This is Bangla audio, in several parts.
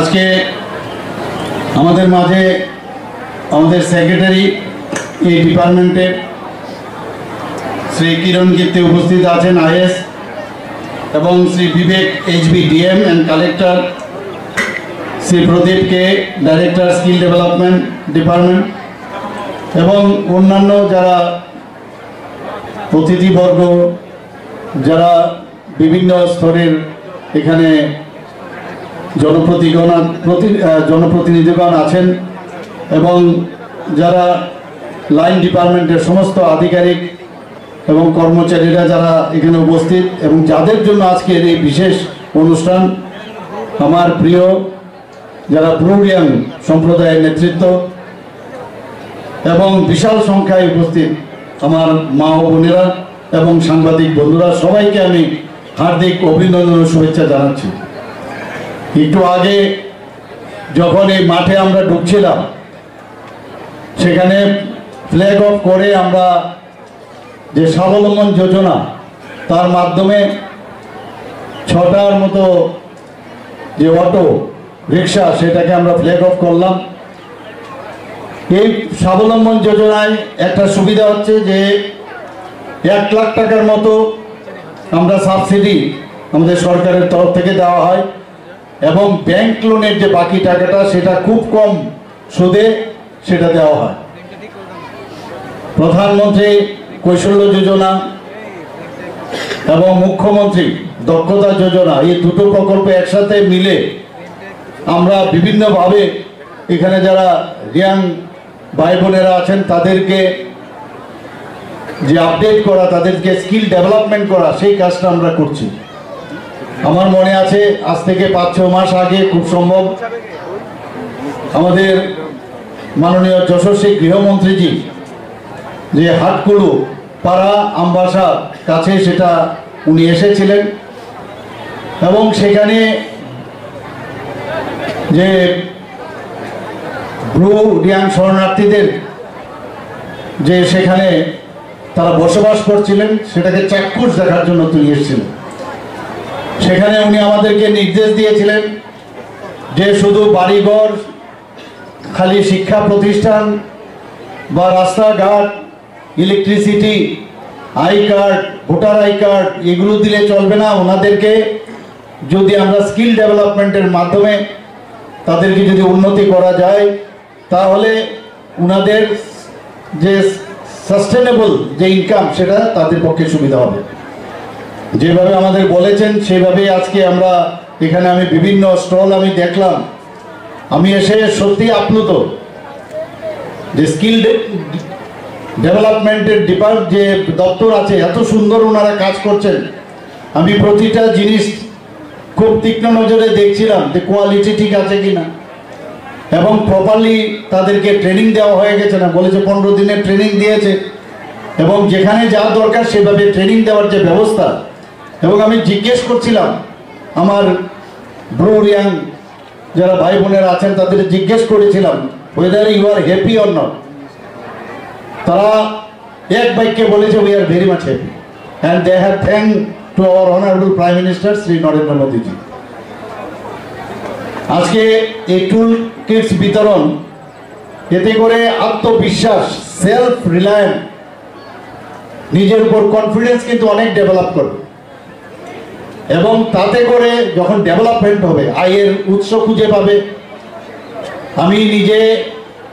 আজকে আমাদের মাঝে আমাদের সেক্রেটারি এই ডিপার্টমেন্টের শ্রী কিরণ কীর্তি উপস্থিত আছেন আইএস, এবং Shri Vivek HB DM and collector, Shri প্রদীপকে ডাইরেক্টর স্কিল ডেভেলপমেন্ট ডিপার্টমেন্ট, এবং অন্যান্য যারা অতিথিবর্গ, যারা বিভিন্ন স্তরের এখানে জনপ্রতিনিধিগণ আছেন, এবং যারা লাইন ডিপার্টমেন্টের সমস্ত আধিকারিক এবং কর্মচারীরা যারা এখানে উপস্থিত, এবং যাদের জন্য আজকের এই বিশেষ অনুষ্ঠান, আমার প্রিয় যারা ব্রুরিয়াং সম্প্রদায়ের নেতৃত্ব এবং বিশাল সংখ্যায় উপস্থিত আমার মা ও বোনেরা এবং সাংবাদিক বন্ধুরা, সবাইকে আমি হার্দিক অভিনন্দন ও শুভেচ্ছা জানাচ্ছি। একটু আগে যখন এই মাঠে আমরা ঢুকছিলাম, সেখানে ফ্ল্যাগ অফ করে আমরা যে স্বাবলম্বন যোজনা, তার মাধ্যমে 6টার মতো যে অটো রিক্সা, সেটাকে আমরা ফ্ল্যাগ অফ করলাম। এই স্বাবলম্বন যোজনায় একটা সুবিধা হচ্ছে যে 1 লাখ টাকার মতো আমরা সাবসিডি আমাদের সরকারের তরফ থেকে দেওয়া হয়, এবং ব্যাংক লোনের যে বাকি টাকাটা সেটা খুব কম সুদে সেটা দেওয়া হয়। প্রধানমন্ত্রী কৌশল্য যোজনা এবং মুখ্যমন্ত্রী দক্ষতা যোজনা, এই দুটো প্রকল্প একসাথে মিলে আমরা বিভিন্নভাবে এখানে যারা ইয়াং ভাই বোনেরা আছেন তাদেরকে যে আপডেট করা, তাদেরকে স্কিল ডেভেলপমেন্ট করা, সেই কাজটা আমরা করছি। আমার মনে আছে আজ থেকে 5-6 মাস আগে খুব সম্ভব আমাদের মাননীয় যশস্বী গৃহমন্ত্রীজি যে হাটকুলু পাড়া আমবাসার কাছে সেটা উনি এসেছিলেন, এবং সেখানে যে ব্রু রিয়াং শরণার্থীদের যে সেখানে তারা বসবাস করছিলেন, সেটাকে চাক্ষুষ দেখার জন্য তিনি এসেছিলেন। সেখানে উনি আমাদেরকে নির্দেশ দিয়েছিলেন যে শুধু বাড়িঘর, খালি শিক্ষা প্রতিষ্ঠান বা রাস্তাঘাট, electricity, I card, voter I card এগুলো দিলে চলবে না। ওনাদেরকে যদি আমরা স্কিল ডেভেলপমেন্টের মাধ্যমে তাদেরকে যদি উন্নতি করা যায়, তাহলে ওনাদের যে সাস্টেনেবল যে ইনকাম, সেটা তাদের পক্ষে সুবিধা হবে। যেভাবে আমাদের বলেছেন সেভাবেই আজকে আমরা এখানে আমি বিভিন্ন স্টল আমি দেখলাম, আমি এসে সত্যি আপ্লুত যে স্কিল ডেভেলপমেন্টের যে দপ্তর আছে, এত সুন্দর ওনারা কাজ করছেন। আমি প্রতিটা জিনিস খুব তীক্ষ্ণ নজরে দেখছিলাম যে কোয়ালিটি ঠিক আছে কিনা, এবং প্রপারলি তাদেরকে ট্রেনিং দেওয়া হয়ে গেছে না। বলেছে 15 দিনের ট্রেনিং দিয়েছে, এবং যেখানে যা দরকার সেভাবে ট্রেনিং দেওয়ার যে ব্যবস্থা। এবং আমি জিজ্ঞেস করছিলাম আমার ব্রু রিয়াং যারা ভাই বোনেরা আছেন তাদের জিজ্ঞেস করেছিলাম whether you are happy or not. তারা এক বাক্যে বলেছে we are very much happy, and they have thank to our honourable prime minister Shri Narendra Modiji. আজকে এই টুল কিটস বিতরণ, এতে করে আত্মবিশ্বাস, সেলফ রিলায়েন্স, নিজের উপর কনফিডেন্স কিন্তু অনেক ডেভেলপ করবে, এবং তাতে করে যখন ডেভেলপমেন্ট হবে আয়ের উৎস খুঁজে পাবে। আমি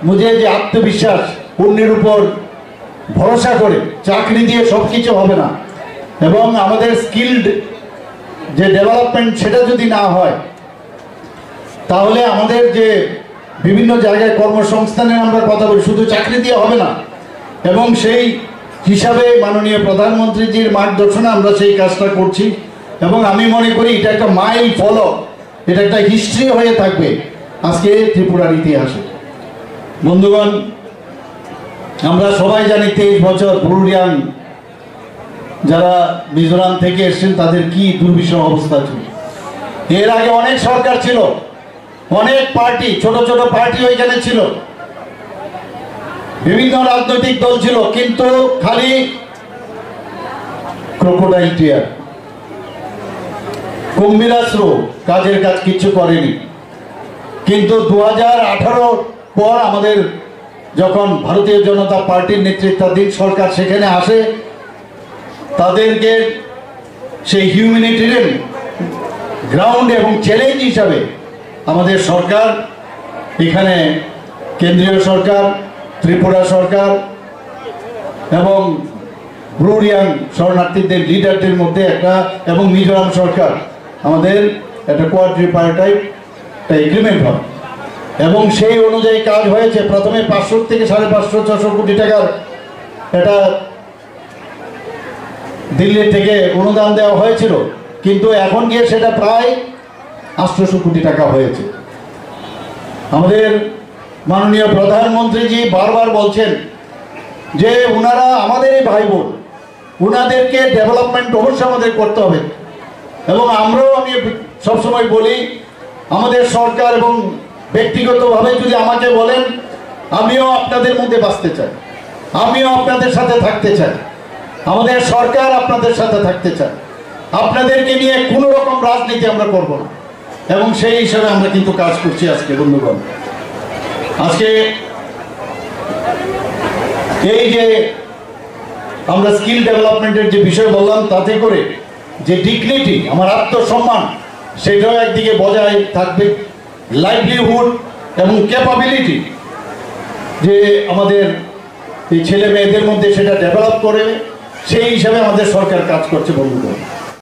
মুঝে যে আত্মবিশ্বাস, অন্যের উপর ভরসা করে, চাকরি দিয়ে সব কিছু হবে না, এবং আমাদের স্কিলড যে ডেভেলপমেন্ট সেটা যদি না হয়, তাহলে আমাদের যে বিভিন্ন জায়গায় কর্মসংস্থানের আমরা কথা বলি, শুধু চাকরি দিয়ে হবে না। এবং সেই হিসাবে মাননীয় প্রধানমন্ত্রীজির মার্গদর্শনে আমরা সেই কাজটা করছি, এবং আমি মনে করি এটা একটা মাইল ফলক, এটা একটা হিস্ট্রি হয়ে থাকবে আজকে ত্রিপুরার ইতিহাসে। বন্ধুগণ, আমরা সবাই জানি 23 বছর ব্রু রিয়াং যারা মিজোরাম থেকে এসেছেন তাদের কি দুর্বিষহ অবস্থা ছিল। এর আগে অনেক সরকার ছিল, অনেক পার্টি, ছোট ছোট পার্টি ওইখানে ছিল, বিভিন্ন রাজনৈতিক দল ছিল, কিন্তু খালি ক্রোকোডাইল টিয়ার, কুম্ভীরাশ্রু, কাজের কাজ কিছু করেনি। কিন্তু 2018 পর আমাদের যখন ভারতীয় জনতা পার্টির নেতৃত্বাধীন সরকার সেখানে আসে, তাদেরকে সেই হিউম্যানিটেরিয়ান গ্রাউন্ড এবং চ্যালেঞ্জ হিসাবে আমাদের সরকার এখানে কেন্দ্রীয় সরকার, ত্রিপুরা সরকার এবং ব্রুরিয়াং শরণার্থীদের লিডারদের মধ্যে একটা এবং মিজোরাম সরকার আমাদের একটা কোয়াড্রিপার্টাইট এগ্রিমেন্ট হয় এবং সেই অনুযায়ী কাজ হয়েছে। প্রথমে 500 থেকে 550-600 কোটি টাকার এটা দিল্লি থেকে অনুদান দেওয়া হয়েছিল, কিন্তু এখন গিয়ে সেটা প্রায় 800 কোটি টাকা হয়েছে। আমাদের মাননীয় প্রধানমন্ত্রীজি বারবার বলছেন যে ওনারা আমাদের এই ভাই বোন, ওনাদেরকে ডেভেলপমেন্ট অবশ্যই আমাদের করতে হবে এবং আমরাও, আমি সবসময় বলি, আমাদের সরকার এবং ব্যক্তিগতভাবে যদি আমাকে বলেন, আমিও আপনাদের মধ্যে বাঁচতে চাই, আমিও আপনাদের সাথে থাকতে চাই, আমাদের সরকার আপনাদের সাথে থাকতে চায়। আপনাদেরকে নিয়ে কোনো রকম রাজনীতি আমরা করব না এবং সেই হিসাবে আমরা কিন্তু কাজ করছি। আজকে বন্ধুগণ, আজকে এই যে আমরা স্কিল ডেভেলপমেন্টের যে বিষয় বললাম, তাতে করে যে ডিগনিটি, আমার আত্মসম্মান, সেটাও একদিকে বজায় থাকবে, লাইভলিহুড এবং ক্যাপাবিলিটি যে আমাদের এই ছেলে মেয়েদের মধ্যে সেটা ডেভেলপ করে, সেই হিসাবে আমাদের সরকার কাজ করছে বন্ধুগণ।